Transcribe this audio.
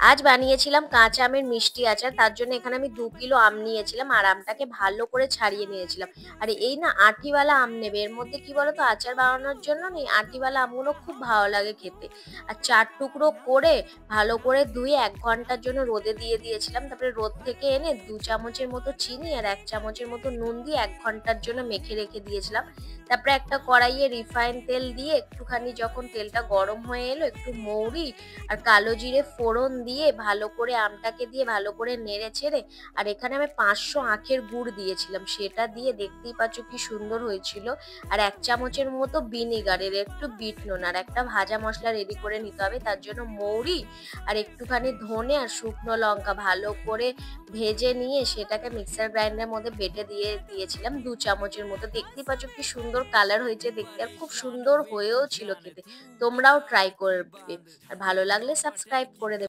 আজ বানিয়েছিলাম কাঁচা আমের মিষ্টি আচার। তার জন্য এখানে আমি 2 কিলো আম নিয়েছিলাম আর আমটাকে ভালো করে ছাড়িয়ে নিয়েছিলাম। আর এই না আঁঠিওয়ালা আম নেবে, এর মধ্যে কি বলতো আচার বানানোর জন্য নেই আঁঠিওয়ালা আমগুলো খুব ভালো লাগে খেতে। আর 4 টুকরো করে ভালো করে ধুয়ে 1 ঘন্টার জন্য রোদে দিয়ে দিয়েছিলাম। তারপরে রোদ থেকে এনে 2 চামচের মতো চিনি আর 1 চামচের মতো নুন দিয়ে 1 ঘন্টার জন্য মেখে রেখে দিয়েছিলাম। তারপরে একটা কড়াইয়ে রিফাইন তেল দিয়ে একটুখানি যখন তেলটা গরম হয়ে এলো একটু মৌরি আর কালো জিরে ফোড়ন দিয়ে ভালো করে আমটাকে দিয়ে ভালো করে নেড়ে ছেড়ে, আর এখানে আমি 500 আখের গুড় দিয়েছিলাম, সেটা দিয়ে দেখতেই পাচ্ছ কি সুন্দর হয়েছিল। আর 1 চামচের মতো ভিনিগারের একটু বিট নুন আর একটা ভাজা মশলা রেডি করে নিতে হবে, তার জন্য মৌরি আর একটুখানি ধনে আর শুকনো লঙ্কা ভালো করে ভেজে নিয়ে সেটাকে মিক্সার গ্রাইন্ডারের মধ্যে বেটে দিয়েছিলাম 2 চামচের মতো। দেখতেই পাচ্ছ কি সুন্দর কালার হয়েছে দেখতে, আর খুব সুন্দর হয়েও ছিল খেতে। তোমরাও ট্রাই করবে, আর ভালো লাগলে সাবস্ক্রাইব করে দেবে।